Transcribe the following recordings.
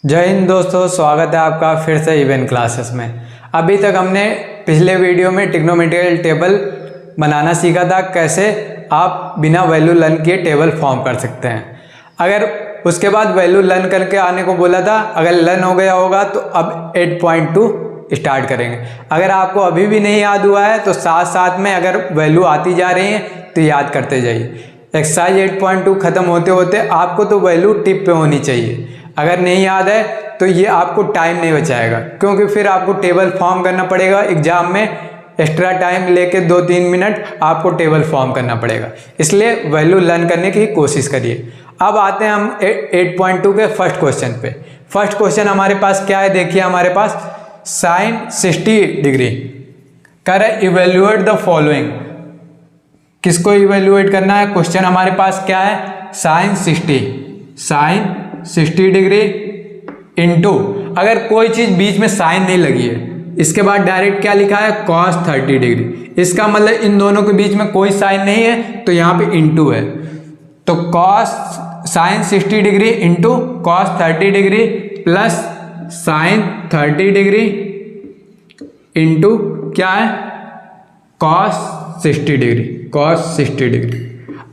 जय हिंद दोस्तों, स्वागत है आपका फिर से इवेंट क्लासेस में। अभी तक हमने पिछले वीडियो में ट्रिग्नोमेट्रिकल टेबल बनाना सीखा था, कैसे आप बिना वैल्यू लर्न किए टेबल फॉर्म कर सकते हैं। अगर उसके बाद वैल्यू लर्न करके आने को बोला था, अगर लर्न हो गया होगा तो अब 8.2 स्टार्ट करेंगे। अगर आपको अभी भी नहीं याद हुआ है तो साथ साथ में अगर वैल्यू आती जा रही है तो याद करते जाइए। एक्सरसाइज 8.2 खत्म होते होते आपको तो वैल्यू टिप पे होनी चाहिए। अगर नहीं याद है तो ये आपको टाइम नहीं बचाएगा, क्योंकि फिर आपको टेबल फॉर्म करना पड़ेगा। एग्जाम में एक्स्ट्रा टाइम लेके 2-3 मिनट आपको टेबल फॉर्म करना पड़ेगा, इसलिए वैल्यू लर्न करने की कोशिश करिए। अब आते हैं हम 8.2 के फर्स्ट क्वेश्चन पे। फर्स्ट क्वेश्चन हमारे पास क्या है, देखिए हमारे पास साइन 60 डिग्री कर इवेल्युएट द फॉलोइंग। किसको इवेल्युएट करना है? क्वेश्चन हमारे पास क्या है, साइन 60 डिग्री इंटू, अगर कोई चीज बीच में साइन नहीं लगी है, इसके बाद डायरेक्ट क्या लिखा है, कॉस 30 डिग्री। इसका मतलब इन दोनों के बीच में कोई साइन नहीं है तो यहाँ पे इंटू है, तो cos sine 60 degree into cos 30 degree plus sign 30 degree into क्या है, कॉस 60 डिग्री।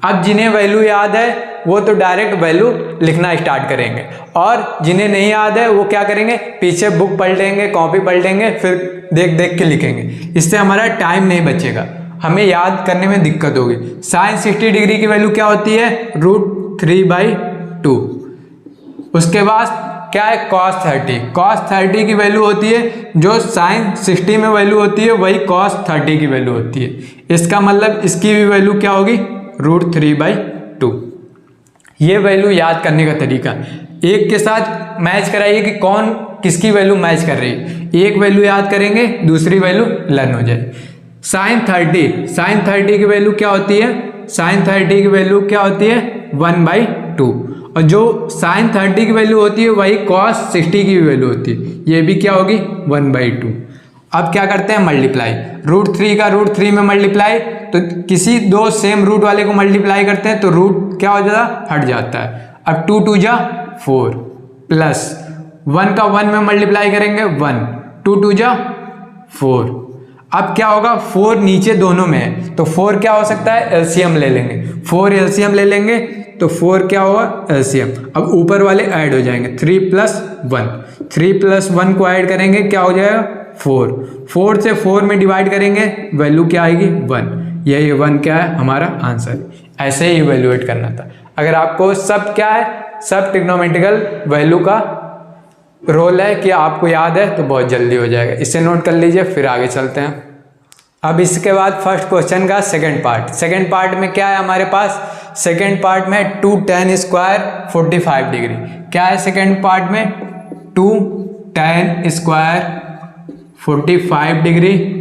अब जिन्हें वैल्यू याद है वो तो डायरेक्ट वैल्यू लिखना स्टार्ट करेंगे, और जिन्हें नहीं याद है वो क्या करेंगे, पीछे बुक पलटेंगे, कॉपी पलटेंगे, फिर देख देख के लिखेंगे। इससे हमारा टाइम नहीं बचेगा, हमें याद करने में दिक्कत होगी। साइन 60 डिग्री की वैल्यू क्या होती है, √3/2। उसके बाद क्या है, cos 30 की वैल्यू होती है, जो साइन 60 में वैल्यू होती है वही cos 30 की वैल्यू होती है। इसका मतलब इसकी भी वैल्यू क्या होगी, √3/2। ये वैल्यू याद करने का तरीका, एक के साथ मैच कराइए कि कौन किसकी वैल्यू मैच कर रही है। एक वैल्यू याद करेंगे, दूसरी वैल्यू लर्न हो जाए। साइन 30 की वैल्यू क्या होती है, साइन 30 की वैल्यू क्या होती है, 1/2, और जो साइन 30 की वैल्यू होती है वही कॉस 60 की वैल्यू होती है, ये भी क्या होगी, 1/2। अब क्या करते हैं, मल्टीप्लाई। √3 का √3 में मल्टीप्लाई, तो किसी दो सेम रूट वाले को मल्टीप्लाई करते हैं तो रूट क्या हो जाता है, हट जाता है। अब 2 2 जा 4 प्लस 1 का 1 में मल्टीप्लाई करेंगे 1, 2 2 जा 4। अब क्या होगा, 4 नीचे दोनों में है तो 4 क्या हो सकता है, एलसीएम ले लेंगे। 4 एलसीएम ले लेंगे तो 4 क्या होगा, एलसीएम। अब ऊपर वाले ऐड हो जाएंगे, 3 + 1 को ऐड करेंगे क्या हो जाएगा, 4 से 4 में डिवाइड करेंगे, वैल्यू क्या आएगी, 1। यही 1 क्या है, हमारा आंसर। ऐसे ही इवेल्युएट करना था। अगर आपको सब क्या है, सब ट्रिग्नोमेट्रिकल वैल्यू का रोल है कि आपको याद है तो बहुत जल्दी हो जाएगा। इसे नोट कर लीजिए, फिर आगे चलते हैं। अब इसके बाद फर्स्ट क्वेश्चन का सेकंड पार्ट में क्या है हमारे पास, सेकंड पार्ट में 2 tan स्क्वायर 45 डिग्री। क्या है सेकंड पार्ट में, 2 tan स्क्वायर 45 डिग्री।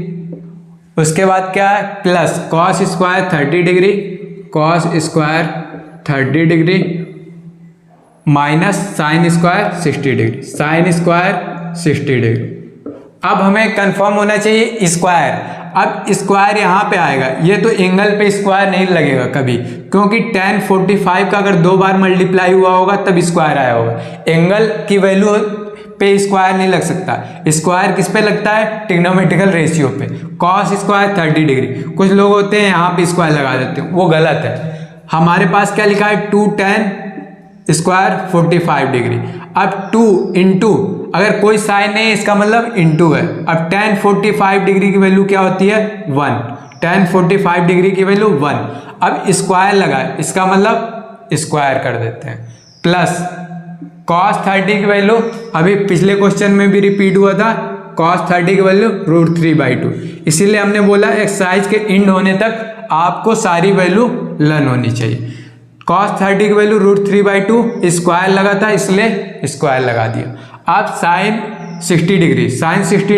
उसके बाद क्या है, plus cos square 30 degree minus sine square 60 degree. अब हमें कंफर्म होना चाहिए स्क्वायर। अब स्क्वायर यहाँ पे आएगा, ये तो एंगल पे स्क्वायर नहीं लगेगा कभी, क्योंकि tan 45 का अगर 2 बार मल्टीप्लाई हुआ होगा तब स्क्वायर आया होगा। एंगल की वैल्यू पे स्क्वायर नहीं लग सकता। स्क्वायर किस पे लगता है, ट्रिग्नोमेट्रिकल रेशियो पे। कॉस स्क्वायर 30 डिग्री, कुछ लोग होते हैं यहाँ पे स्क्वायर लगा देते हैं, वो गलत है। हमारे पास क्या लिखा है, 2 tan स्क्वायर 45 डिग्री। अब 2 इंटू, अगर कोई साइन नहीं है इसका मतलब इंटू है। अब tan 45 डिग्री की वैल्यू क्या होती है, 1। tan 45 डिग्री की वैल्यू 1। अब स्क्वायर लगा, इसका मतलब स्क्वायर कर देते हैं, प्लस cos 30 की वैल्यू अभी पिछले क्वेश्चन में भी रिपीट हुआ था, cos 30 की वैल्यू √3/2। इसीलिए हमने बोला एक्सरसाइज के एंड होने तक आपको सारी वैल्यू लर्न होनी चाहिए। cos 30 की वैल्यू √3/2, स्क्वायर लगा था इसलिए स्क्वायर लगा दिया। अब साइन 60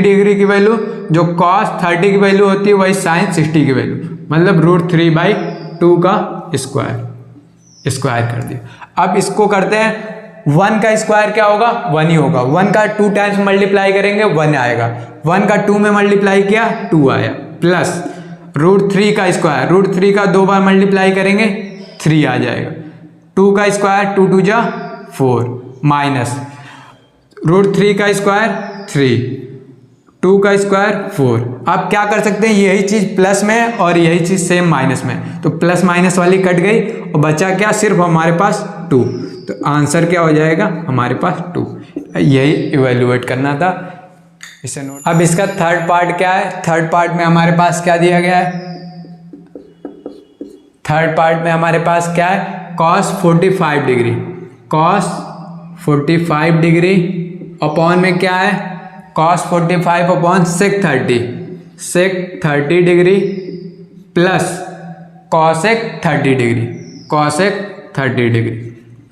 डिग्री की वैल्यू जो cos 30 की वैल्यू होती है वही साइन 60 की वैल्यू, मतलब √3/2 का स्क्वायर कर दिया। अब इसको करते हैं, 1 का स्क्वायर क्या होगा, 1 ही होगा। 1 का 2 टाइम्स मल्टीप्लाई करेंगे 1 आएगा, 1 का 2 में मल्टीप्लाई किया 2 आया, प्लस √3 का स्क्वायर, √3 का 2 बार मल्टीप्लाई करेंगे 3 आ जाएगा। 2 का स्क्वायर 2 2 जा 4 माइनस √3 का स्क्वायर 3, 2 का स्क्वायर 4। आप क्या कर सकते हैं, यही चीज़ प्लस में और यही चीज़ सेम माइनस में, तो प्लस माइनस वाली कट गई और बचा क्या, सिर्फ हमारे पास 2। तो आंसर क्या हो जाएगा हमारे पास 2। यही इवेल्युएट करना था, इसे नोट। अब इसका थर्ड पार्ट क्या है, थर्ड पार्ट में हमारे पास क्या दिया गया है, थर्ड पार्ट में हमारे पास क्या है, cos 45 degree, cos 45 degree upon में क्या है, cos 45 upon sec 30 degree plus cosec 30 degree, cosec 30 degree,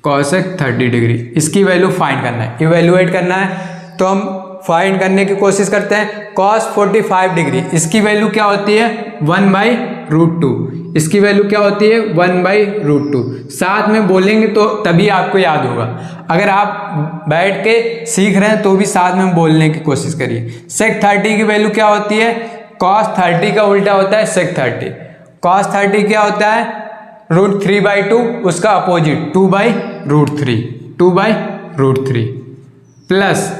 cosec 30 degree. इसकी वैल्यू फाइंड करना है, इवेल्युएट करना है। तो हम फाइंड करने की कोशिश करते हैं। cos 45 डिग्री इसकी वैल्यू क्या होती है, 1/√2। इसकी वैल्यू क्या होती है, 1/√2। साथ में बोलेंगे तो तभी आपको याद होगा। अगर आप बैठ के सीख रहे हैं तो भी साथ में बोलने की कोशिश करिए। sec 30 की वैल्यू क्या होती है, cos 30 का उल्टा होता है sec 30। cos 30 क्या होता है, √3/2, उसका अपोजिट 2/√3, 2/√3 प्लस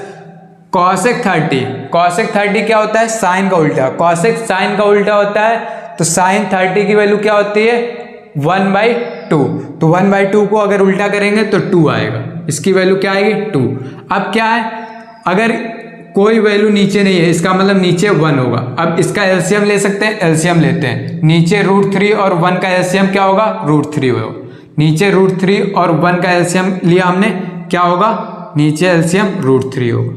cosec 30, cosec 30 क्या होता है, साइन का उल्टा, cosec साइन का उल्टा होता है, तो साइन 30 की वैल्यू क्या होती है, 1/2। तो 1/2 को अगर उल्टा करेंगे तो 2 आएगा, इसकी वैल्यू क्या आएगी 2। अब क्या है, अगर कोई वैल्यू नीचे नहीं है इसका मतलब नीचे 1 होगा। अब इसका एलसीएम ले सकते हैं, एलसीएम लेते हैं। नीचे √3 और 1 का एलसीएम क्या होगा, √3 होगा। नीचे √3 और 1 का एलसीएम लिया हमने, क्या होगा, नीचे एलसीएम √3 होगा।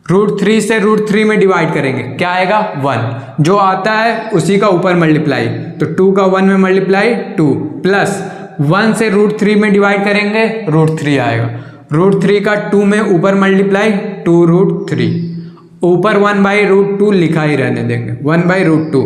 √3 से √3 में डिवाइड करेंगे, क्या आएगा 1, जो आता है उसी का ऊपर मल्टीप्लाई, तो 2 का 1 में मल्टीप्लाई 2 प्लस 1 से √3 में डिवाइड करेंगे, √3 आएगा। √3 का 2 में ऊपर मल्टीप्लाई 2√3, ऊपर 1/√2 लिखा ही रहने देंगे, 1/√2।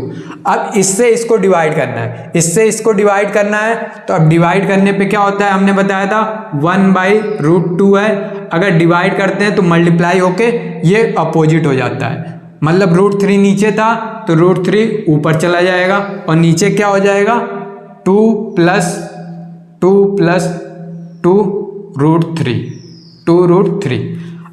अब इससे इसको डिवाइड करना है, इससे इसको डिवाइड करना है, तो अब डिवाइड करने पे क्या होता है, हमने बताया था 1/√2 है। अगर डिवाइड करते हैं तो मल्टीप्लाई होके ये अपोजिट हो जाता है, मतलब √3 नीचे था तो √3 ऊपर चला जाएगा और नीचे क्या हो जाएगा 2 + 2√3।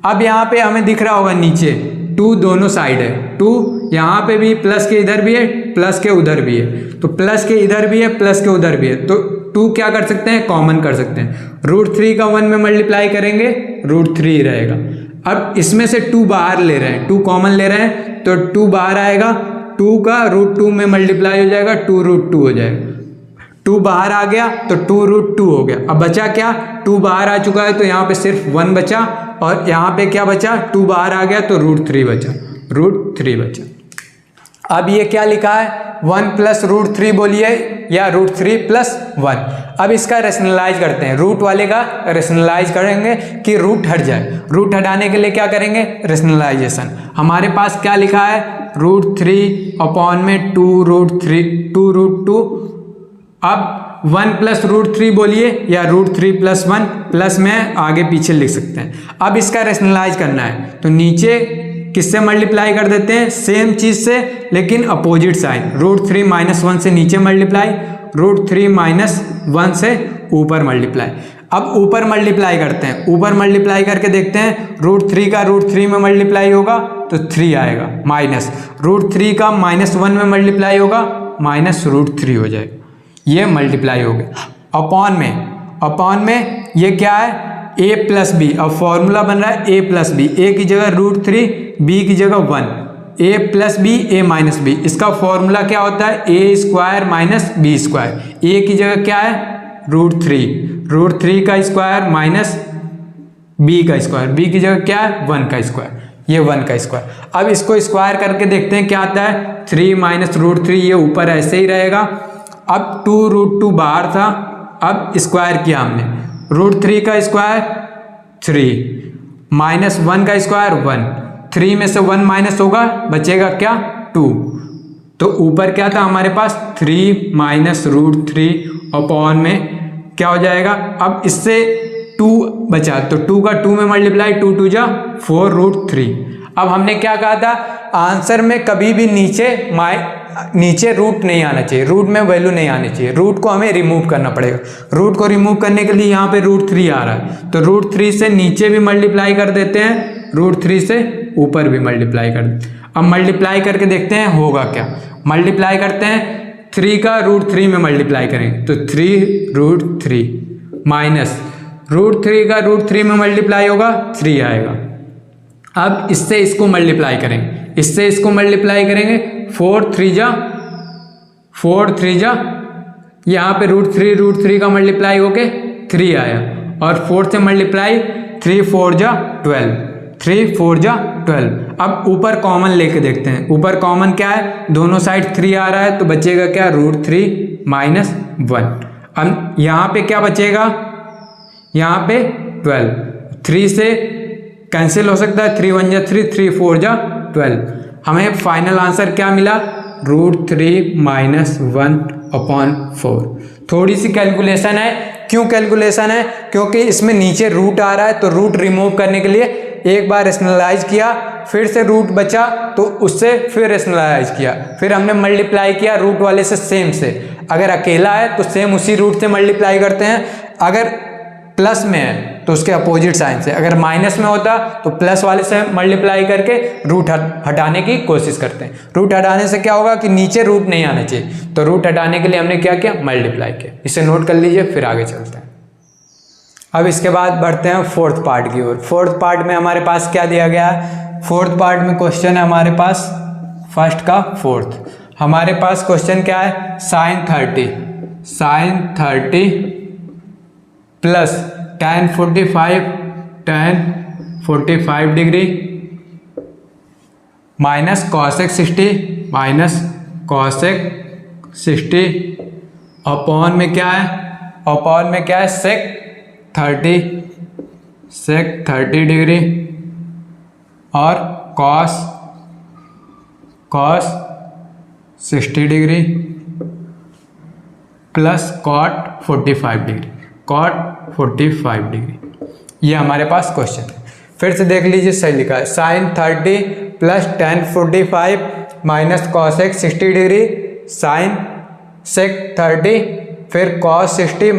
अब यहाँ पे हमें दिख रहा होगा नीचे 2 दोनों साइड है, 2 यहाँ पे भी प्लस के इधर भी है, प्लस के उधर भी है, तो प्लस के इधर भी है, प्लस के उधर भी है, तो 2 क्या कर सकते हैं, कॉमन कर सकते हैं। √3 का 1 में मल्टीप्लाई करेंगे, √3 रहेगा। अब इसमें से 2 बाहर ले रहे हैं, 2 कॉमन ले रहे हैं, तो 2 बाहर आएगा, 2 का √2 में मल्टीप्लाई हो जाएगा, 2√2 हो जाएगा। 2 बाहर आ गया तो 2√2 हो गया। अब बचा क्या, 2 बाहर आ चुका है तो यहाँ पे सिर्फ 1 बचा, और यहाँ पे क्या बचा, 2 बाहर आ गया तो √3 बचा, √3 बचा। अब ये क्या लिखा है, 1 + √3 बोलिए या √3 + 1। अब इसका रेशनलाइज करते हैं, रूट वाले का रेशनलाइज करेंगे कि रूट हट जाए। रूट हटाने के लिए क्या करेंगे, रेशनलाइजेशन। हमारे पास क्या लिखा है, √3 अपॉन में 2√2। अब 1 + √3 बोलिए या √3 + 1, प्लस में आगे पीछे लिख सकते हैं। अब इसका रेशनलाइज करना है तो नीचे किससे मल्टीप्लाई कर देते हैं, सेम चीज से लेकिन अपोजिट साइन। √3 - 1 से नीचे मल्टीप्लाई, √3 - 1 से ऊपर मल्टीप्लाई। अब ऊपर मल्टीप्लाई करते हैं, ऊपर मल्टीप्लाई करके देखते हैं, √3 का √3 में मल्टीप्लाई होगा तो 3 आएगा, माइनस √3 का -1 में मल्टीप्लाई होगा, -√3 हो जाएगा। ये मल्टीप्लाई हो गया। अपॉन में ये क्या है, a + b। अब फॉर्मूला बन रहा है a + b, a की जगह √3, b की जगह 1, a + b, a - b। इसका फॉर्मूला क्या होता है, a² - b²। a की जगह क्या है, √3 का स्क्वायर माइनस b का स्क्वायर, b की जगह क्या है, 1 का स्क्वायर, ये 1 का स्क्वायर। अब इसको स्क्वायर करके देखते हैं क्या आता है, 3 - √3, ये ऊपर ऐसे ही रहेगा। अब 2√2 बाहर था, अब स्क्वायर किया हमने, √3 का स्क्वायर 3, -1 का स्क्वायर 1, 3 में से 1 माइनस होगा, बचेगा क्या 2। तो ऊपर क्या था हमारे पास 3 - √3 अपॉन में क्या हो जाएगा, अब इससे 2 बचा तो 2 का 2 में मल्टीप्लाई, 2 × 2 = 4√3। अब हमने क्या कहा था, आंसर में कभी भी नीचे नीचे रूट नहीं आना चाहिए, रूट में वैल्यू नहीं आनी चाहिए, रूट को हमें रिमूव करना पड़ेगा। रूट को रिमूव करने के लिए यहाँ पे √3 आ रहा है, तो √3 से नीचे भी मल्टीप्लाई कर देते हैं, √3 से ऊपर भी मल्टीप्लाई कर देते हैं। अब मल्टीप्लाई करके देखते हैं होगा क्या। मल्टीप्लाई करते हैं, 3 का √3 में मल्टीप्लाई करेंगे तो 3√3 माइनस √3 का √3 में मल्टीप्लाई होगा 3 आएगा। अब इससे इसको मल्टीप्लाई करेंगे, इससे इसको मल्टीप्लाई करेंगे, 4 3 जा यहाँ पे √3 का मल्टीप्लाई होके 3 आया, और 4 से मल्टीप्लाई 3 4 जा 12, 3 4 जा 12। अब ऊपर कॉमन लेके देखते हैं, ऊपर कॉमन क्या है, दोनों साइड 3 आ रहा है तो बचेगा क्या, √3 माइनस 1। अब यहाँ पे क्या बचेगा, यहाँ पे 12, 3 से कैंसिल हो सकता है, 3 1 जा 3, 3 4 जा 12। हमें फाइनल आंसर क्या मिला, √3 माइनस 1/4। थोड़ी सी कैलकुलेशन है, क्यों कैलकुलेशन है, क्योंकि इसमें नीचे रूट आ रहा है तो रूट रिमूव करने के लिए एक बार रेशनलाइज किया, फिर से रूट बचा तो उससे फिर रेशनलाइज किया, फिर हमने मल्टीप्लाई किया रूट वाले से सेम से। अगर अकेला है तो सेम उसी रूट से मल्टीप्लाई करते हैं, अगर प्लस में है तो उसके अपोजिट साइन से, अगर माइनस में होता तो प्लस वाले से मल्टीप्लाई करके रूट हटाने की कोशिश करते हैं। रूट हटाने से क्या होगा कि नीचे रूट नहीं आना चाहिए, तो रूट हटाने के लिए हमने क्या किया, मल्टीप्लाई किया। इसे नोट कर लीजिए, फिर आगे चलते हैं। अब इसके बाद बढ़ते हैं फोर्थ पार्ट की ओर। फोर्थ पार्ट में हमारे पास क्या दिया गया है, फोर्थ पार्ट में क्वेश्चन है हमारे पास फर्स्ट का फोर्थ। हमारे पास क्वेश्चन क्या है, sin 30 plus tan 45 degree minus cosec 60 upon में क्या है, sec 30 डिग्री और cos 60 degree plus cot 45 degree. ये हमारे पास क्वेश्चन है। फिर से देख लीजिए, सही लिखा है, sin 30 plus tan 45 minus cosec 60 degree sin sec 30 फिर cos 60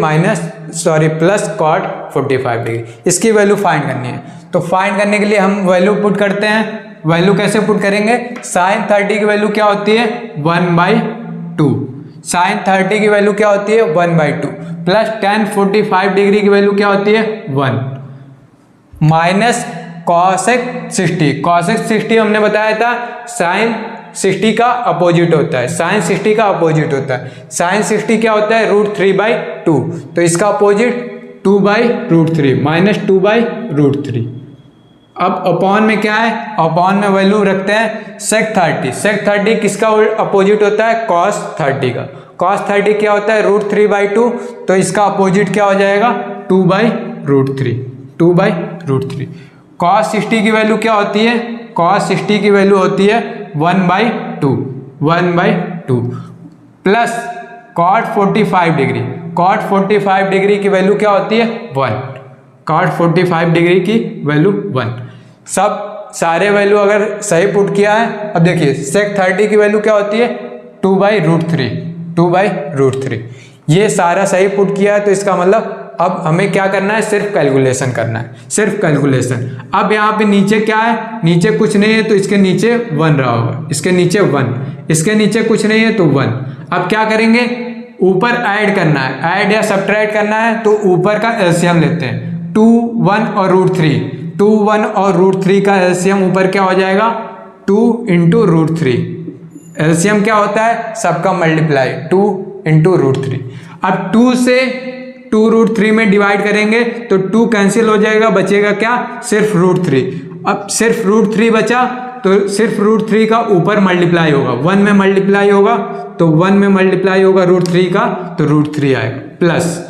प्लस cot 45 डिग्री। इसकी वैल्यू फाइंड करनी है, तो फाइंड करने के लिए हम वैल्यू पुट करते हैं। वैल्यू कैसे पुट करेंगे, sin 30 की वैल्यू क्या होती है, 1/2। sin 30 की वैल्यू क्या होती है, 1/2 प्लस tan 45 डिग्री की वैल्यू क्या होती है, 1 माइनस cosec 60 हमने बताया था sin 60 का अपोजिट होता है, sin 60 का अपोजिट होता है। sin 60 क्या होता है, √3/2, तो इसका अपोजिट 2/√3 माइनस 2/√3। अब अपॉन में क्या है, अपॉन में वैल्यू रखते हैं sec 30 किसका अपोजिट होता है, cos 30 का। cos 30 क्या होता है, √3/2, तो इसका अपोजिट क्या हो जाएगा, 2/√3। cos 60 की वैल्यू क्या होती है, cos 60 की वैल्यू होती है 1/2 प्लस cot 45 डिग्री की वैल्यू क्या होती है, 1। cot 45 डिग्री की वैल्यू 1। सब सारे वैल्यू अगर सही पुट किया है, अब देखिए sec 30 की वैल्यू क्या होती है, 2/√3। ये सारा सही पुट किया है, तो इसका मतलब अब हमें क्या करना है, सिर्फ कैलकुलेशन करना है, सिर्फ कैलकुलेशन। अब यहाँ पे नीचे क्या है, नीचे कुछ नहीं है तो इसके नीचे 1 रहा होगा, इसके नीचे 1, इसके नीचे कुछ नहीं है तो 1। अब क्या करेंगे, ऊपर ऐड करना है, ऐड या सब्ट्रैक्ट करना है, तो ऊपर का एलसीएम लेते हैं, 2 1 और √3 का एलसीएम ऊपर क्या हो जाएगा, 2 × √3। एलसीएम क्या होता है, सबका मल्टीप्लाई, 2 × √3। अब 2 से 2√3 में डिवाइड करेंगे तो 2 कैंसिल हो जाएगा, बचेगा क्या, सिर्फ √3। अब सिर्फ √3 बचा तो सिर्फ √3 का ऊपर मल्टीप्लाई होगा, 1 में मल्टीप्लाई होगा तो 1 में मल्टीप्लाई होगा √3 का, तो √3 आएगा प्लस।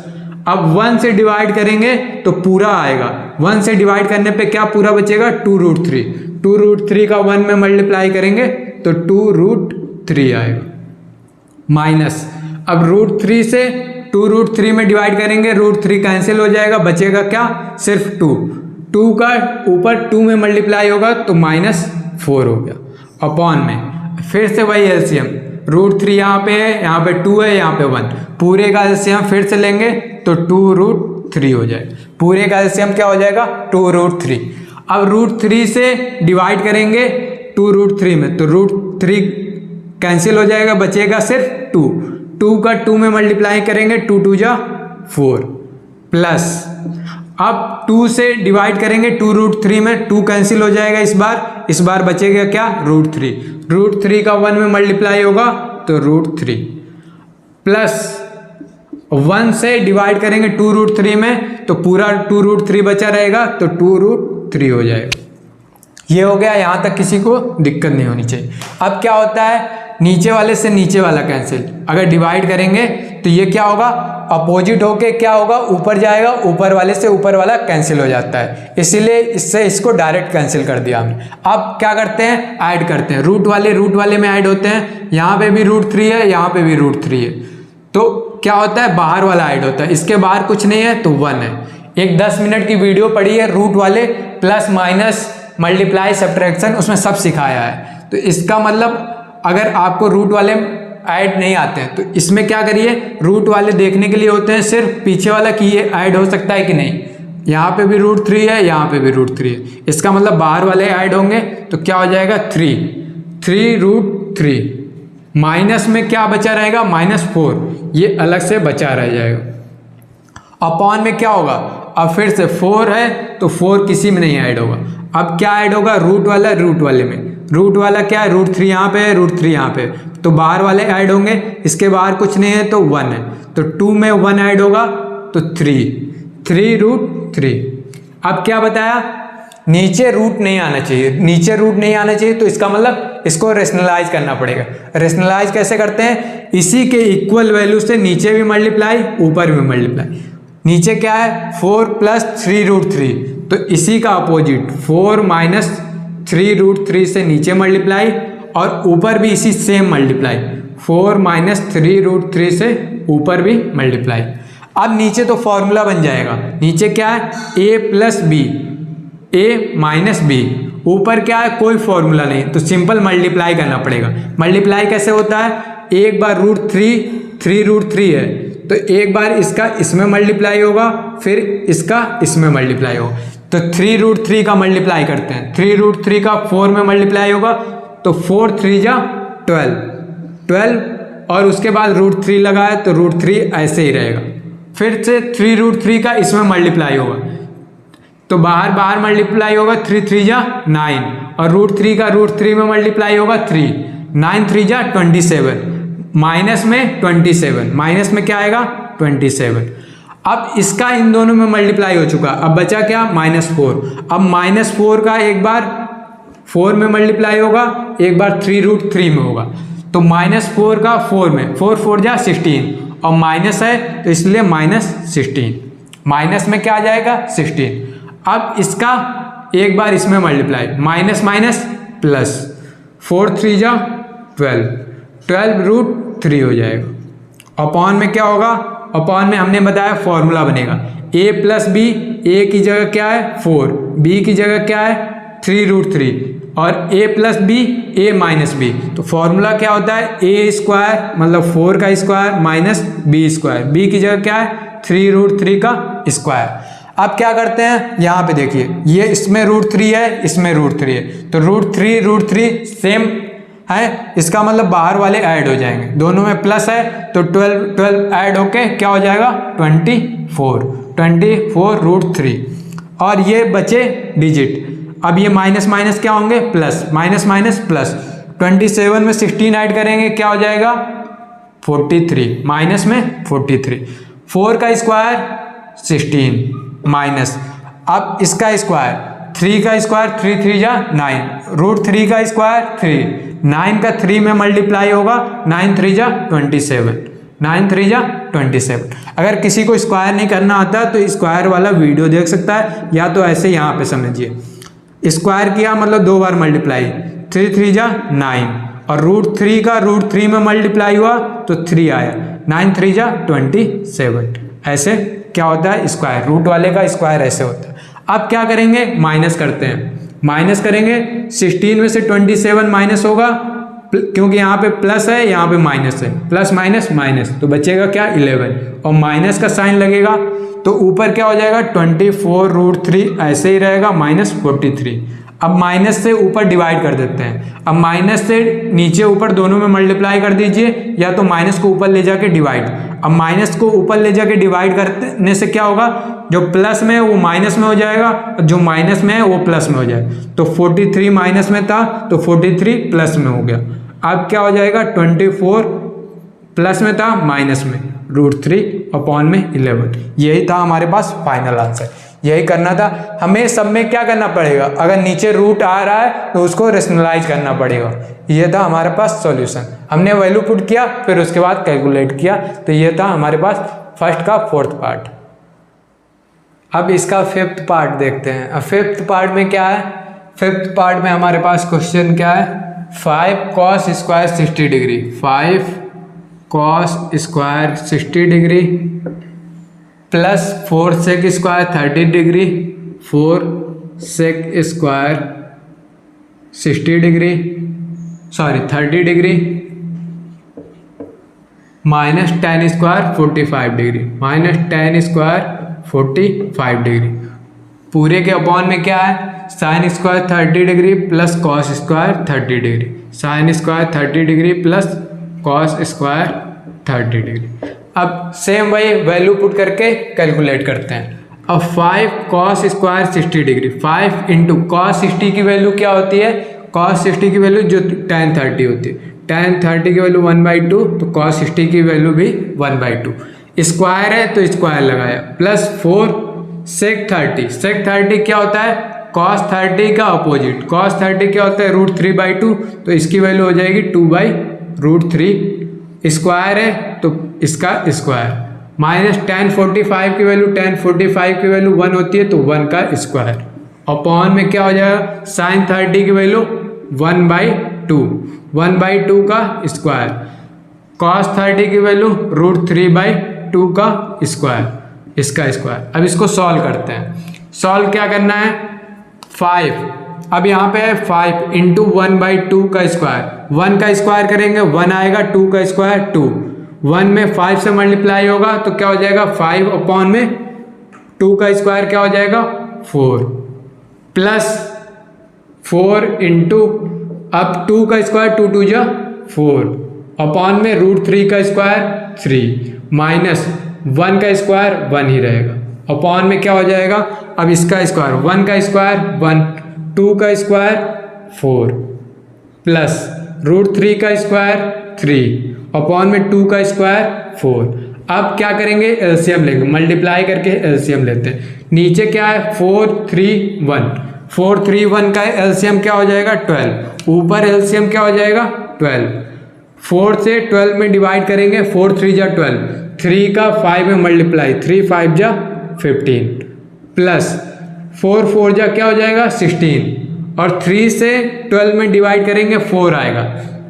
अब 1 से डिवाइड करेंगे तो पूरा आएगा, 1 से डिवाइड करने पे क्या पूरा बचेगा, 2√3 का 1 में मल्टीप्लाई करेंगे तो 2√3 आएगा माइनस। अब √3 से 2√3 में डिवाइड करेंगे, √3 कैंसिल हो जाएगा, बचेगा क्या, सिर्फ 2 का ऊपर 2 में मल्टीप्लाई होगा तो -4 हो गया, अपॉन में फिर से वही एलसीएम, √3 यहाँ पे है, यहाँ पे 2 है, यहाँ पे 1, पूरे का एलसीएम फिर से लेंगे तो 2√3 हो जाएगा। पूरे का एलसीएम क्या हो जाएगा 2√3। अब √3 से डिवाइड करेंगे 2√3 में तो √3 कैंसिल हो जाएगा, बचेगा सिर्फ 2 का 2 में मल्टीप्लाई करेंगे 2 2 जा 4 प्लस अब 2 से डिवाइड करेंगे 2√3 में 2 कैंसिल हो जाएगा इस बार बचेगा क्या √3 का 1 में मल्टीप्लाई होगा तो √3 प्लस 1 से डिवाइड करेंगे 2√3 में तो पूरा 2√3 बचा रहेगा तो 2√3 हो जाएगा। ये हो गया, यहाँ तक किसी को दिक्कत नहीं होनी चाहिए। अब क्या होता है नीचे वाले से नीचे वाला कैंसिल, अगर डिवाइड करेंगे तो ये क्या होगा अपोजिट होके क्या होगा ऊपर जाएगा, ऊपर वाले से ऊपर वाला कैंसिल हो जाता है, इसीलिए इससे इसको डायरेक्ट कैंसिल कर दिया हमने। अब क्या करते हैं ऐड करते हैं, रूट वाले में ऐड होते हैं, यहाँ पे भी √3 है, यहाँ पे भी √3 है, तो क्या होता है बाहर वाला ऐड होता है, इसके बाहर कुछ नहीं है तो 1 है। एक 10 मिनट की वीडियो पड़ी है रूट वाले प्लस माइनस मल्टीप्लाई सब्ट्रैक्शन, उसमें सब सिखाया है। तो इसका मतलब अगर आपको रूट वाले ऐड नहीं आते हैं तो इसमें क्या करिए, रूट वाले देखने के लिए होते हैं सिर्फ पीछे वाला कि ये ऐड हो सकता है कि नहीं। यहाँ पे भी √3 है, यहाँ पे भी √3 है, इसका मतलब बाहर वाले ऐड होंगे तो क्या हो जाएगा 3 माइनस में क्या बचा रहेगा -4, ये अलग से बचा रह जाएगा। अपॉन में क्या होगा, अब फिर से 4 है तो 4 किसी में नहीं ऐड होगा। अब क्या ऐड होगा रूट वाले में, रूट वाला क्या है √3 यहाँ पे है, √3 यहाँ पे, तो बाहर वाले ऐड होंगे, इसके बाहर कुछ नहीं है तो 1 है, तो 2 में 1 ऐड होगा तो 3 अब क्या बताया नीचे रूट नहीं आना चाहिए, तो इसका मतलब इसको रेशनलाइज करना पड़ेगा। रेशनलाइज कैसे करते हैं, इसी के इक्वल वैल्यू से नीचे भी मल्टीप्लाई ऊपर भी मल्टीप्लाई। नीचे क्या है 4 + 3√3, तो इसी का अपोजिट 4 - 3√3 से नीचे मल्टीप्लाई और ऊपर भी इसी सेम मल्टीप्लाई 4 - 3√3 से ऊपर भी मल्टीप्लाई। अब नीचे तो फॉर्मूला बन जाएगा, नीचे क्या है a + b, a - b, ऊपर क्या है कोई फॉर्मूला नहीं तो सिंपल मल्टीप्लाई करना पड़ेगा। मल्टीप्लाई कैसे होता है, एक बार √3 है तो एक बार इसका इसमें मल्टीप्लाई होगा, फिर इसका इसमें मल्टीप्लाई होगा, तो 3√3 का मल्टीप्लाई करते हैं, 3√3 का 4 में मल्टीप्लाई होगा तो 4 3 जा 12 और उसके बाद √3 लगाए तो √3 ऐसे ही रहेगा। फिर से 3√3 का इसमें मल्टीप्लाई होगा तो बाहर मल्टीप्लाई होगा 3 3 जा 9 और √3 का √3 में मल्टीप्लाई होगा 3, 9 3 जा 27, माइनस में 27, माइनस में क्या आएगा 27। अब इसका इन दोनों में मल्टीप्लाई हो चुका, अब बचा क्या -4। अब -4 का एक बार 4 में मल्टीप्लाई होगा, एक बार 3√3 में होगा, तो -4 का 4 में 4 4 जा 16 और माइनस है तो इसलिए -16, माइनस में क्या आ जाएगा 16। अब इसका एक बार इसमें मल्टीप्लाई माइनस प्लस 4 3 जा 12√3 हो जाएगा। अपॉन में क्या होगा, अपॉन में हमने बताया फॉर्मूला बनेगा a + b, a की जगह क्या है 4, b की जगह क्या है 3√3 और a + b a - b, तो फॉर्मूला क्या होता है a² मतलब 4 का स्क्वायर माइनस b², b की जगह क्या है 3√3 का स्क्वायर। अब क्या करते हैं, यहाँ पे देखिए ये इसमें √3 है, इसमें √3 है, तो √3 सेम है, इसका मतलब बाहर वाले ऐड हो जाएंगे, दोनों में प्लस है तो 12 ऐड होके क्या हो जाएगा 24 √3 और ये बचे डिजिट। अब ये माइनस क्या होंगे प्लस, माइनस प्लस 27 में 16 ऐड करेंगे क्या हो जाएगा 43, माइनस में 43, 4 का स्क्वायर 16 माइनस, अब इसका स्क्वायर 3 का स्क्वायर 3 3 जा 9, √3 का स्क्वायर 3, 9 का 3 में मल्टीप्लाई होगा 9 3 जा 27, 9 3 जा 27। अगर किसी को स्क्वायर नहीं करना आता तो स्क्वायर वाला वीडियो देख सकता है, या तो ऐसे यहाँ पे समझिए, स्क्वायर किया मतलब 2 बार मल्टीप्लाई 3 3 जा 9 और √3 का √3 में मल्टीप्लाई हुआ तो 3 आया, 9 3 जा 27। ऐसे क्या होता है स्क्वायर, रूट वाले का स्क्वायर ऐसे होता है। अब क्या करेंगे माइनस करते हैं, माइनस करेंगे 16 में से 27 माइनस होगा क्योंकि यहाँ पे प्लस है, यहाँ पे माइनस है, प्लस माइनस माइनस, तो बचेगा क्या 11, और माइनस का साइन लगेगा तो ऊपर क्या हो जाएगा 24√3 ऐसे ही रहेगा -43। अब माइनस से ऊपर डिवाइड कर देते हैं। अब माइनस से नीचे ऊपर दोनों में मल्टीप्लाई कर दीजिए, या तो माइनस को ऊपर ले जाके डिवाइड। अब माइनस को ऊपर ले जाके डिवाइड करने से क्या होगा, जो प्लस में है वो माइनस में हो जाएगा, और जो माइनस में है वो प्लस में हो जाएगा। तो 43 माइनस में था तो 43 प्लस में हो गया। अब क्या हो जाएगा 24 प्लस में था माइनस में √3/11। यही था हमारे पास फाइनल आंसर। यही करना था हमें। सब में क्या करना पड़ेगा, अगर नीचे रूट आ रहा है तो उसको रेशनलाइज करना पड़ेगा। ये था हमारे पास सॉल्यूशन। हमने वैल्यू पुट किया, फिर उसके बाद कैलकुलेट किया। तो ये था हमारे पास फर्स्ट का फोर्थ पार्ट। अब इसका फिफ्थ पार्ट देखते हैं। अब फिफ्थ पार्ट में क्या है, फिफ्थ पार्ट में हमारे पास क्वेश्चन क्या है, 5 cos square 60 degree, 5 cos square 60 degree plus 4 sec square 30 degree, 4 sec square 60 degree, sorry 30 degree, minus tan square 45 degree, minus tan square 45 degree. पूरे के अपॉन में क्या है, sine square 30 degree plus cos square 30 degree, sine square 30 degree plus cos square 30 degree. अब same वही value put करके calculate करते हैं। अब 5 cos square 60 degree, 5 into cos 60 की वैल्यू क्या होती है, cos 60 की वैल्यू जो tan 30 होती है, tan 30 की वैल्यू 1/2, तो cos 60 की वैल्यू भी 1/2। स्क्वायर है तो स्क्वायर लगाया, प्लस 4 sec 30, sec 30 क्या होता है, cos 30 का अपोजिट, cos 30 क्या होता है √3/2, तो इसकी वैल्यू हो जाएगी 2/√3। स्क्वायर है तो इसका स्क्वायर, माइनस tan 45 की वैल्यू, tan 45 की वैल्यू 1 होती है तो 1 का स्क्वायर, अपॉन में क्या हो जाएगा sin 30 की वैल्यू 1/2, 1/2 का स्क्वायर, cos 30 की वैल्यू √3/2 का स्क्वायर, इसका स्क्वायर। अब इसको सॉल्व करते हैं। सॉल्व क्या करना है, 5, अब यहाँ पे है 5 इंटू 1/2 का स्क्वायर, 1 का स्क्वायर करेंगे 1 आएगा, 2 का स्क्वायर 2, 1 में 5 से मल्टीप्लाई होगा तो क्या हो जाएगा 5 अपॉन में 2 का स्क्वायर क्या हो जाएगा 4, प्लस 4 इंटू, अब 2 का स्क्वायर 2 2 जा 4, अपॉन में √3 का स्क्वायर 3, माइनस 1 का स्क्वायर 1 ही रहेगा, अपॉन में क्या हो जाएगा, अब इसका स्क्वायर 1 का स्क्वायर 1, 2 का स्क्वायर 4, प्लस √3 का स्क्वायर 3, अपॉन में 2 का स्क्वायर 4। अब क्या करेंगे, एलसीएम लेंगे, मल्टीप्लाई करके एलसीएम लेते हैं। नीचे क्या है 4 3 1, 4 3 1 का एलसीएम क्या हो जाएगा 12, ऊपर एलसीएम क्या हो जाएगा 12, 4 से 12 में डिवाइड करेंगे, 4 3 जा 12, 3 का 5 में मल्टीप्लाई, 3 5 जा 15, प्लस 4 4 जा क्या हो जाएगा 16, और 3 से 12 में डिवाइड करेंगे 4 आएगा,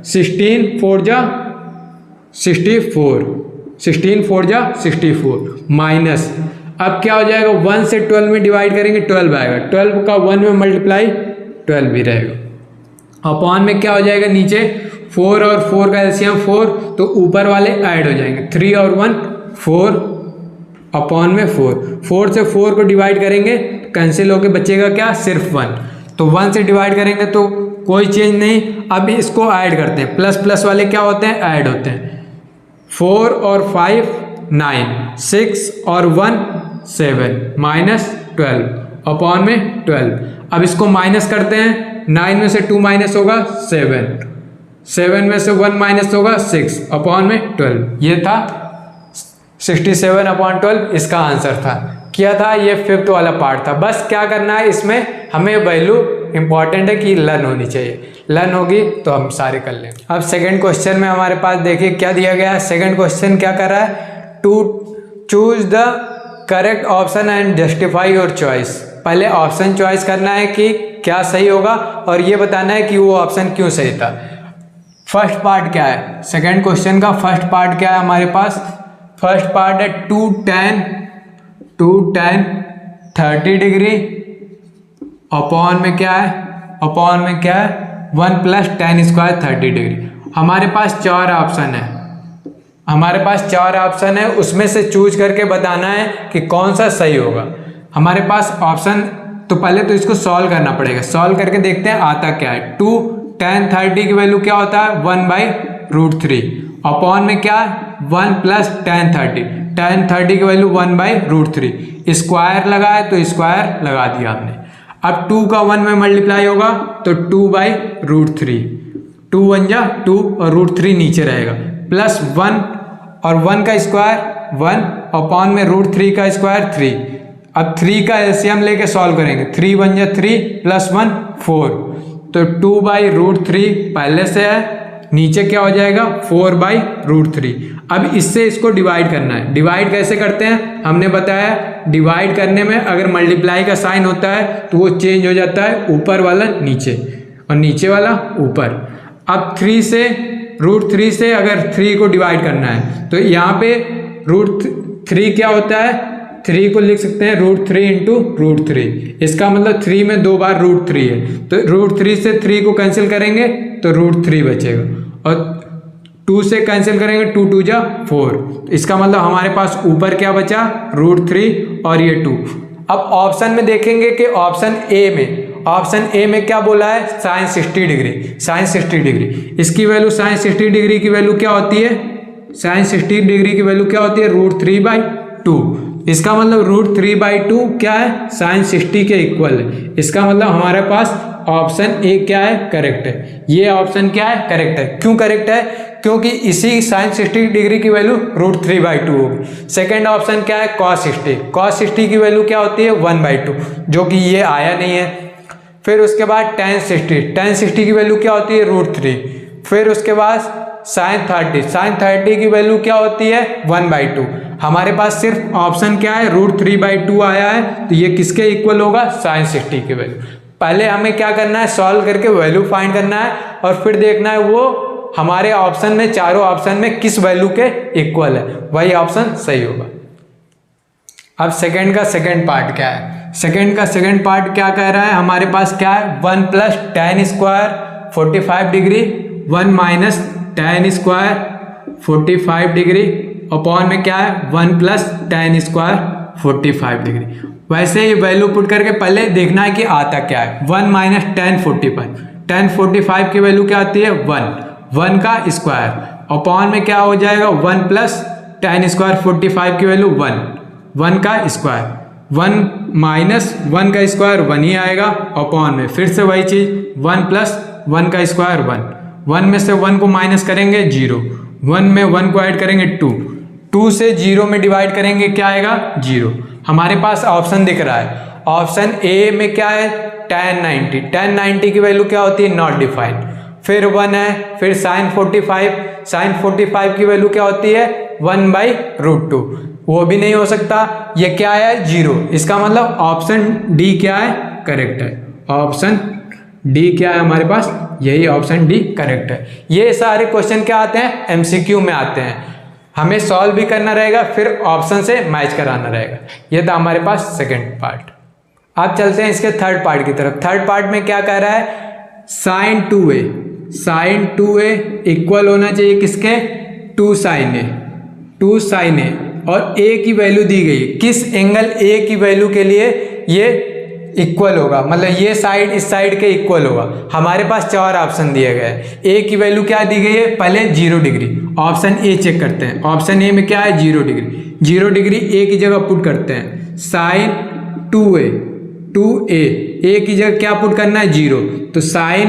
16 4 जा 64, 16 4 जा 64, माइनस, अब क्या हो जाएगा 1 से 12 में डिवाइड करेंगे 12 आएगा, 12 का 1 में मल्टीप्लाई 12 भी रहेगा, अपॉन में क्या हो जाएगा नीचे 4 और 4 का एलसीएम 4, तो ऊपर वाले ऐड हो जाएंगे, 3 और 1 4, अपॉन में 4 से 4 को डिवाइड करेंगे कैंसिल होके बचेगा क्या सिर्फ 1, तो 1 से डिवाइड करेंगे तो कोई चेंज नहीं। अब इसको ऐड करते हैं, प्लस प्लस वाले क्या होते हैं ऐड होते हैं, 4 और 5 9, 6 और 1 7, माइनस 12 अपॉन में 12। अब इसको माइनस करते हैं, 9 में से 2 माइनस होगा 7, 7 में से 1 माइनस होगा 6 अपॉन में 12। ये था 67/12 इसका आंसर था। किया था ये फिफ्थ वाला पार्ट था। बस क्या करना है, इसमें हमें वैल्यू इंपॉर्टेंट है कि लर्न होनी चाहिए, लर्न होगी तो हम सारे कर लेंगे। अब सेकंड क्वेश्चन में हमारे पास देखिए क्या दिया गया है। सेकंड क्वेश्चन क्या कर रहा है, to choose the correct option and justify your choice. पहले ऑप्शन चॉइस करना है कि क्या सही होगा और ये बताना है कि वो ऑप्शन क्यों सही था। फर्स्ट पार्ट क्या है, सेकंड क्वेश्चन का फर्स्ट पार्ट क्या है हमारे पास, फर्स्ट पार्ट है 2 tan 30 डिग्री अपॉन में क्या है, अपॉन में क्या है 1 + tan² 30 डिग्री। हमारे पास 4 ऑप्शन है, हमारे पास 4 ऑप्शन है, उसमें से चूज करके बताना है कि कौन सा सही होगा। हमारे पास ऑप्शन, तो पहले तो इसको सॉल्व करना पड़ेगा, सॉल्व करके देखते हैं आता क्या है। 2 tan 30 की वैल्यू क्या होता है 1/√3 अपॉन में क्या 1 + tan 30, tan 30 की वैल्यू 1/√3, स्क्वायर लगा है तो स्क्वायर लगा दिया आपने। अब 2 का 1 में मल्टीप्लाई होगा तो 2/√3, 2 1 जा 2 और √3 नीचे रहेगा, प्लस 1 और 1 का स्क्वायर 1 अपॉन में √3 का स्क्वायर 3। अब 3 का एलसीएम लेके सॉल्व करेंगे, 3 1 जा 3 प्लस 1 4, तो 2/√3 पहले से है, नीचे क्या हो जाएगा 4/√3। अब इससे इसको डिवाइड करना है। डिवाइड कैसे करते हैं हमने बताया, डिवाइड करने में अगर मल्टीप्लाई का साइन होता है तो वो चेंज हो जाता है, ऊपर वाला नीचे और नीचे वाला ऊपर। अब 3 से √3 से अगर 3 को डिवाइड करना है तो यहाँ पे √3 क्या होता है, 3 को लिख सकते हैं √3 × √3, इसका मतलब 3 में 2 बार √3 है, तो √3 से 3 को कैंसिल करेंगे तो √3 बचेगा, और 2 से कैंसिल करेंगे 2 2 जा 4, तो इसका मतलब हमारे पास ऊपर क्या बचा √3 और ये 2। अब ऑप्शन में देखेंगे कि ऑप्शन ए में क्या बोला है sin 60 डिग्री, sin 60 डिग्री, इसकी वैल्यू sin 60 डिग्री की वैल्यू क्या होती है, sin 60 डिग्री की वैल्यू क्या होती है √3/2, इसका मतलब √3/2 क्या है sin 60 के इक्वल है, इसका मतलब हमारे पास ऑप्शन ए क्या है करेक्ट है। ये ऑप्शन क्या है करेक्ट है, क्यों करेक्ट है, क्योंकि इसी sin 60 डिग्री की वैल्यू √3/2 होगी। सेकेंड ऑप्शन क्या है cos 60, cos 60 की वैल्यू क्या होती है 1/2, जो कि ये आया नहीं है। फिर उसके बाद tan 60 की वैल्यू क्या होती है √3, फिर उसके बाद sin 30 की वैल्यू क्या होती है 1/2। हमारे पास सिर्फ ऑप्शन क्या है √3/2 आया है, तो ये किसके इक्वल होगा sin 60 की वैल्यू। पहले हमें क्या करना है सॉल्व करके वैल्यू फाइंड करना है, और फिर देखना है वो हमारे ऑप्शन में, चारों ऑप्शन में किस वैल्यू के इक्वल है, वही ऑप्शन सही होगा। अब सेकंड का सेकंड पार्ट क्या है, सेकंड का सेकंड पार्ट क्या कह रहा है, हमारे पास क्या है 1 + tan² 45 degree 1 - tan² 45 degree upon में क्या है 1 + tan² 45 डिग्री। वैसे ही वैल्यू पुट करके पहले देखना है कि आता क्या है, 1 - tan 45, tan 45 की वैल्यू क्या आती है 1 का स्क्वायर अपॉन में क्या हो जाएगा 1 + tan² 45 की वैल्यू 1 का स्क्वायर, 1 - 1 का स्क्वायर 1 ही आएगा, अपॉन में फिर से वही चीज 1 + 1 का स्क्वायर 1 में से 1 को माइनस करेंगे 0, 1 में 1 को ऐड करेंगे 2 से 0 में डिवाइड करेंगे क्या आएगा 0। हमारे पास ऑप्शन दिख रहा है, ऑप्शन ए में क्या है tan 90 की वैल्यू क्या होती है नॉट डिफाइंड, फिर 1 है, फिर sin 45 की वैल्यू क्या होती है 1/√2, वो भी नहीं हो सकता, ये क्या है 0, इसका मतलब ऑप्शन डी क्या है करेक्ट है, ऑप्शन डी क्या है हमारे पास, यही ऑप्शन डी करेक्ट है। ये सारे क्वेश्चन क्या आते हैं एमसीक्यू में आते हैं, हमें सॉल्व भी करना रहेगा, फिर ऑप्शन से मैच कराना रहेगा। ये था हमारे पास सेकंड पार्ट। अब चलते हैं इसके थर्ड पार्ट की तरफ। थर्ड पार्ट में क्या कह रहा है sin 2a इक्वल होना चाहिए किसके 2 sin a और a की वैल्यू दी गई, किस एंगल a की वैल्यू के लिए ये इक्वल होगा, मतलब ये साइड इस साइड के इक्वल होगा। हमारे पास 4 ऑप्शन दिए गए हैं, a की वैल्यू क्या दी गई है पहले 0 डिग्री, ऑप्शन ए चेक करते हैं, ऑप्शन ए में क्या है 0 डिग्री, 0 डिग्री a की जगह पुट करते हैं, sin 2a की जगह क्या पुट करना है 0, तो sin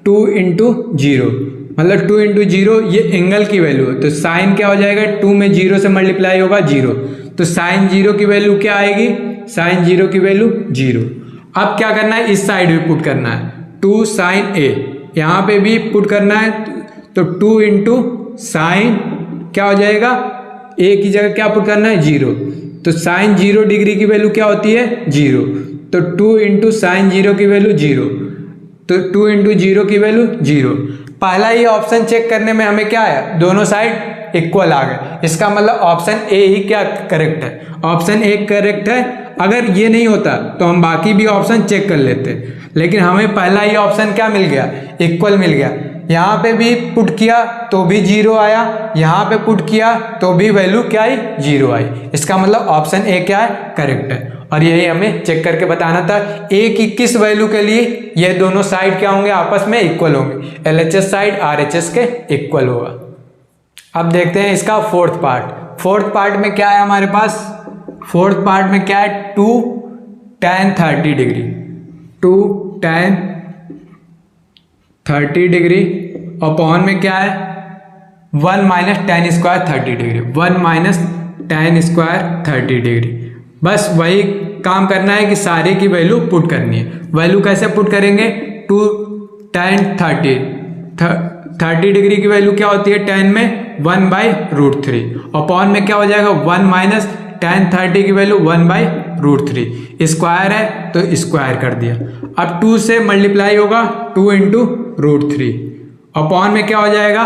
2 × 0 मतलब 2 × 0 ये एंगल की वैल्यू है, तो साइन क्या हो जाएगा 2 में 0 से मल्टीप्लाई होगा 0, तो साइन 0 की वैल्यू क्या आएगी, साइन 0 की वैल्यू 0। अब क्या करना है इस साइड भी पुट करना है 2 sin a, यहाँ पे भी पुट करना है, तो 2 × साइन क्या हो जाएगा a की जगह क्या पुट करना है 0, तो साइन 0 डिग्री की वैल्यू क्या होती है 0, तो 2 × साइन 0 की वैल्यू 0, तो 2 × 0 की वैल्यू 0। पहला ही ऑप्शन चेक करने में हमें क्या है दोनों साइड इक्वल आ गए, इसका मतलब ऑप्शन ए ही क्या करेक्ट है, ऑप्शन ए करेक्ट है। अगर ये नहीं होता तो हम बाकी भी ऑप्शन चेक कर लेते, लेकिन हमें पहला ही ऑप्शन क्या मिल गया इक्वल मिल गया। यहाँ पे भी पुट किया तो भी 0 आया, यहाँ पे पुट किया तो भी वैल्यू क्या आई, 0 आई। इसका मतलब ऑप्शन ए क्या है, करेक्ट है। और यही हमें चेक करके बताना था ए की किस वैल्यू के लिए ये दोनों साइड क्या होंगे, आपस में इक्वल होंगे। LHS साइड RHS के इक्वल होगा। अब देखते हैं इसका फोर्थ पार्ट। फोर्थ पार्ट में क्या है हमारे पास, फोर्थ पार्ट में क्या है, 2 tan 30 degree, 2 tan 30 degree upon में क्या है 1 minus tan square 30 degree, 1 minus tan square 30 degree. बस वही काम करना है कि सारे की वैल्यू पुट करनी है। वैल्यू कैसे पुट करेंगे, 2 tan 30 डिग्री की वैल्यू क्या होती है, tan में 1/√3 अपॉन में क्या हो जाएगा 1 माइनस tan 30 की वैल्यू 1/√3, स्क्वायर है तो स्क्वायर कर दिया। अब 2 से मल्टीप्लाई होगा 2 × √3 अपॉन में क्या हो जाएगा,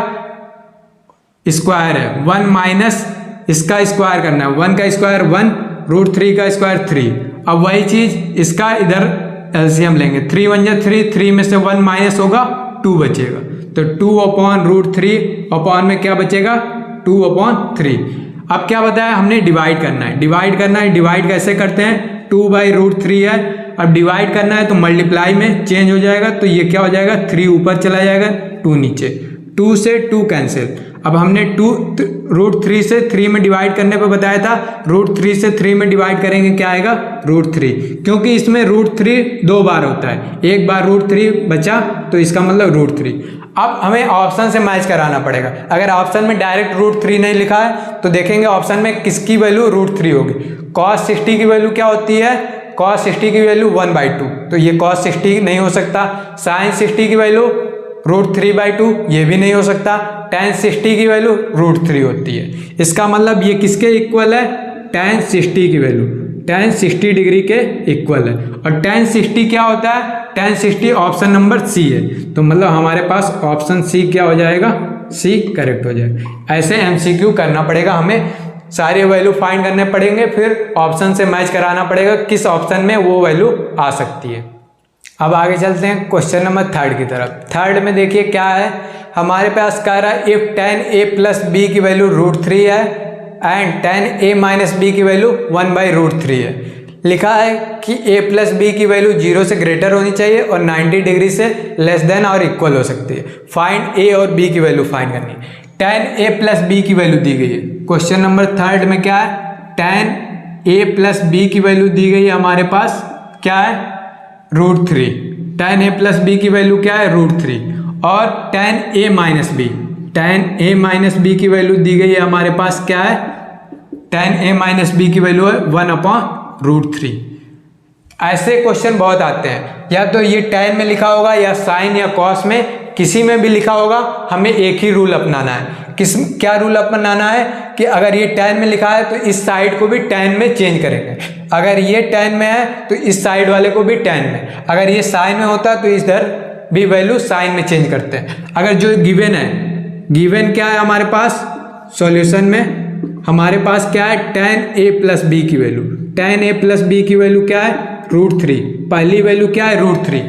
स्क्वायर है 1 माइनस इसका स्क्वायर करना है, 1 का स्क्वायर 1, √3 का स्क्वायर 3। अब वही चीज इसका इधर एलसीएम लेंगे, 3 1 जा 3, 3 में से 1 माइनस होगा 2 बचेगा, तो 2/√3 अपॉन में क्या बचेगा 2/3। अब क्या बताया हमने, डिवाइड करना है, डिवाइड करना है। डिवाइड कैसे करते हैं, 2/√3 है, अब डिवाइड करना है तो मल्टीप्लाई में चेंज हो जाएगा, तो ये क्या हो जाएगा 3 ऊपर चला जाएगा 2 नीचे, 2 से 2 कैंसिल। अब हमने √3 से 3 में डिवाइड करने पे बताया था, √3 से 3 में डिवाइड करेंगे क्या आएगा √3, क्योंकि इसमें √3 2 बार होता है, एक बार √3 बचा तो इसका मतलब √3। अब हमें ऑप्शन से मैच कराना पड़ेगा। अगर ऑप्शन में डायरेक्ट √3 नहीं लिखा है तो देखेंगे ऑप्शन में किसकी वैल्यू √3 होगी। cos 60 की वैल्यू क्या होती है, cos 60 की वैल्यू 1/2, तो ये cos 60 नहीं हो सकता। sin 60 की वैल्यू √3/2, ये भी नहीं हो सकता। tan 60 की वैल्यू √3 होती है। इसका मतलब ये किसके इक्वल है, tan 60 की वैल्यू tan 60 डिग्री के इक्वल है। और tan 60 क्या होता है, tan 60 ऑप्शन नंबर सी है, तो मतलब हमारे पास ऑप्शन सी क्या हो जाएगा, सी करेक्ट हो जाएगा। ऐसे MCQ करना पड़ेगा, हमें सारे वैल्यू फाइंड करने पड़ेंगे, फिर ऑप्शन से मैच कराना पड़ेगा किस ऑप्शन में वो वैल्यू आ सकती है। अब आगे चलते हैं क्वेश्चन नंबर 3 की तरफ। 3 में देखिए क्या है, हमारे पास कह रहा है if tan a plus b की वैल्यू √3 है and tan a minus b की वैल्यू 1/√3 है। लिखा है कि a प्लस बी की वैल्यू 0 से ग्रेटर होनी चाहिए और 90 डिग्री से लेस देन और इक्वल हो सकती है। फाइंड a और b की वैल्यू फाइंड करनी है। tan a प्लस बी की वैल्यू दी गई है। क्वेश्चन नंबर 3 में क्या है, tan a प्लस बी की वैल्यू दी गई है हमारे पास क्या है √3। tan a प्लस बी की वैल्यू क्या है √3 और tan a minus b, tan a minus b की वैल्यू दी गई है हमारे पास क्या है, tan a माइनस बी की वैल्यू है 1/√3। ऐसे क्वेश्चन बहुत आते हैं, या तो ये tan में लिखा होगा या sin या cos में किसी में भी लिखा होगा। हमें एक ही रूल अपनाना है। क्या रूल अपनाना है कि अगर ये tan में लिखा है तो इस साइड को भी tan में चेंज करेंगे, अगर ये tan में है तो इस साइड वाले को भी tan में, अगर ये sin में होता है तो इधर भी वैल्यू sin में चेंज करते हैं। अगर जो गिवन है, गिवन क्या है हमारे पास सॉल्यूशन में, हमारे पास क्या है tan a प्लस बी की value, tan a plus b की वैल्यू क्या है √3, पहली वैल्यू क्या है √3।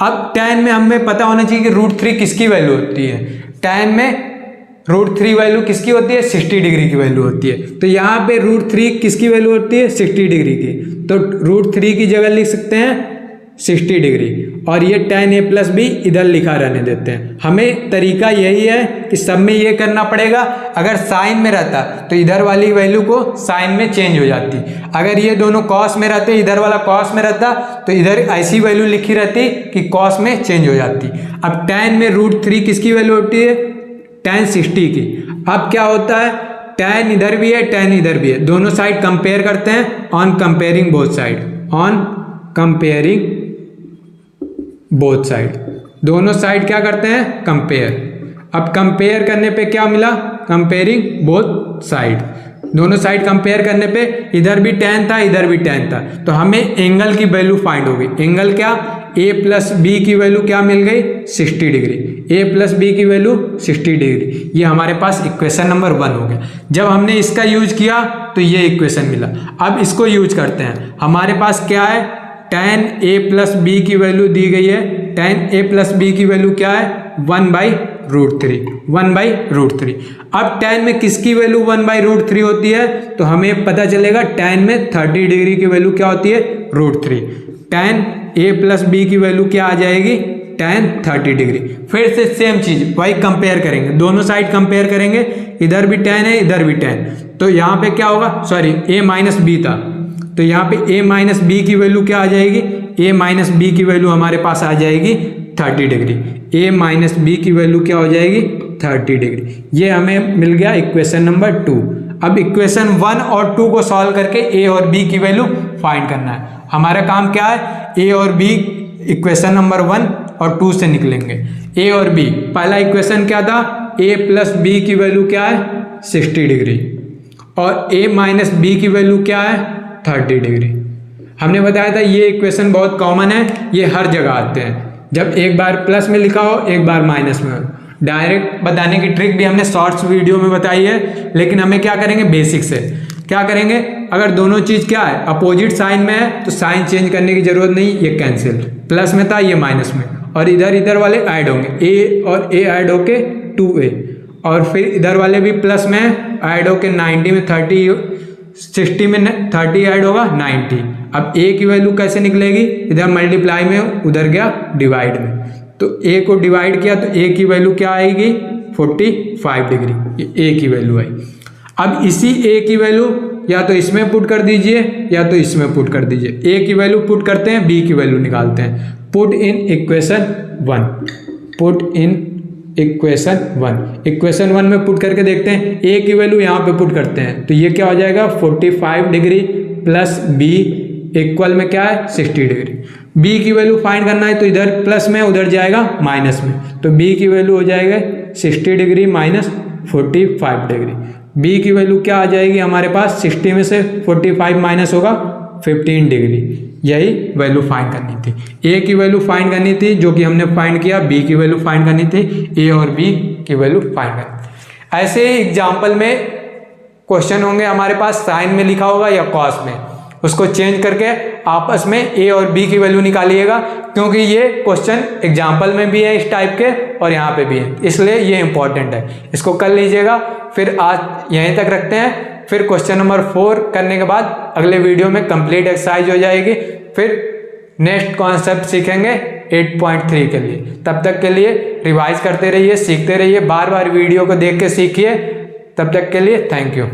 अब tan में हमें पता होना चाहिए कि √3 किसकी वैल्यू होती है। tan में √3 वैल्यू किसकी होती है, 60 डिग्री की वैल्यू होती है। तो यहाँ पे √3 किसकी वैल्यू होती है 60 डिग्री की, तो √3 की जगह लिख सकते हैं 60 डिग्री और ये tan a प्लस बी इधर लिखा रहने देते हैं। हमें तरीका यही है कि सब में ये करना पड़ेगा, अगर साइन में रहता तो इधर वाली वैल्यू को साइन में चेंज हो जाती, अगर ये दोनों कॉस में रहते इधर वाला कॉस में रहता तो इधर ऐसी वैल्यू लिखी रहती कि कॉस में चेंज हो जाती। अब tan में √3 किसकी वैल्यू होती है tan 60 की। अब क्या होता है tan इधर भी है tan इधर भी है, दोनों साइड कंपेयर करते हैं on comparing both side, on comparing both side, दोनों साइड क्या करते हैं कंपेयर। अब कंपेयर करने पे क्या मिला, कंपेयरिंग बोथ साइड, दोनों साइड कंपेयर करने पे इधर भी tan था इधर भी tan था, तो हमें एंगल की वैल्यू फाइंड होगी। एंगल क्या, a प्लस बी की वैल्यू क्या मिल गई 60 डिग्री, a प्लस बी की वैल्यू 60 डिग्री। ये हमारे पास इक्वेशन नंबर 1 हो गया। जब हमने इसका यूज किया तो ये इक्वेशन मिला। अब इसको यूज करते हैं, हमारे पास क्या है tan a प्लस बी की वैल्यू दी गई है, tan a प्लस बी की वैल्यू क्या है 1/2 √3, 1/√3। अब tan में किसकी वैल्यू 1/√3 होती है, तो हमें पता चलेगा tan में 30 डिग्री की वैल्यू क्या होती है, √3। tan a प्लस b की वैल्यू क्या आ जाएगी, tan 30 डिग्री। फिर से सेम चीज वही कंपेयर करेंगे, दोनों साइड कंपेयर करेंगे, इधर भी tan है इधर भी tan, तो यहाँ पे क्या होगा, सॉरी a माइनस बी था, तो यहाँ पे a माइनस बी की वैल्यू क्या आ जाएगी, a माइनस बी की वैल्यू हमारे पास आ जाएगी 30 डिग्री। a माइनस बी की वैल्यू क्या हो जाएगी, 30 डिग्री। ये हमें मिल गया इक्वेशन नंबर 2। अब इक्वेशन 1 और 2 को सॉल्व करके a और b की वैल्यू फाइंड करना है। हमारा काम क्या है, a और b इक्वेशन नंबर 1 और 2 से निकलेंगे। a और b, पहला इक्वेशन क्या था, a प्लस बी की वैल्यू क्या है, 60 डिग्री, और a माइनस बी की वैल्यू क्या है, 30 डिग्री। हमने बताया था ये इक्वेशन बहुत कॉमन है, ये हर जगह आते हैं, जब एक बार प्लस में लिखा हो एक बार माइनस में हो। डायरेक्ट बताने की ट्रिक भी हमने शॉर्ट्स वीडियो में बताई है, लेकिन हमें क्या करेंगे, बेसिक से क्या करेंगे, अगर दोनों चीज क्या है, अपोजिट साइन में है तो साइन चेंज करने की जरूरत नहीं, ये कैंसिल, प्लस में था ये माइनस में, और इधर इधर वाले ऐड होंगे, a और a ऐड होके 2a, और फिर इधर वाले भी प्लस में ऐड होके 90 में 60 में 30 ऐड होगा 90। अब a की वैल्यू कैसे निकलेगी, इधर मल्टीप्लाई में उधर गया डिवाइड में, तो a को डिवाइड किया तो a की वैल्यू क्या आएगी, 45 डिग्री, ये a की वैल्यू आई। अब इसी a की वैल्यू या तो इसमें पुट कर दीजिए या तो इसमें पुट कर दीजिए, a की वैल्यू पुट करते हैं, b की वैल्यू निकालते हैं। Put in equation 1, put in equation 1, equation 1 में पुट करके देखते हैं, a की वैल्यू यहाँ पे पुट करते हैं, तो ये क्या हो जाएगा, 45 डिग्री प्लस b इक्वल में क्या है, 60 डिग्री। b की वैल्यू फाइंड करना है तो इधर प्लस में उधर जाएगा माइनस में, तो b की वैल्यू हो जाएगा 60 डिग्री माइनस 45 डिग्री। b की वैल्यू क्या आ जाएगी हमारे पास, 60 में से 45 माइनस होगा 15 डिग्री। यही वैल्यू फाइंड करनी थी। a की वैल्यू फाइंड करनी थी जो कि हमने फाइंड किया, b की वैल्यू फाइंड करनी थी, a और b की वैल्यू फाइंड करनी। ऐसे ही एग्जाम्पल में क्वेश्चन होंगे हमारे पास, साइन में लिखा होगा या कॉस में, उसको चेंज करके आपस में a और b की वैल्यू निकालिएगा, क्योंकि ये क्वेश्चन एग्जाम्पल में भी है इस टाइप के और यहाँ पे भी है, इसलिए ये इंपॉर्टेंट है, इसको कर लीजिएगा। फिर आज यहीं तक रखते हैं, फिर क्वेश्चन नंबर 4 करने के बाद अगले वीडियो में कंप्लीट एक्सरसाइज हो जाएगी, फिर नेक्स्ट कॉन्सेप्ट सीखेंगे 8.3 के लिए। तब तक के लिए रिवाइज करते रहिए, सीखते रहिए, बार बार वीडियो को देख के सीखिए। तब तक के लिए थैंक यू।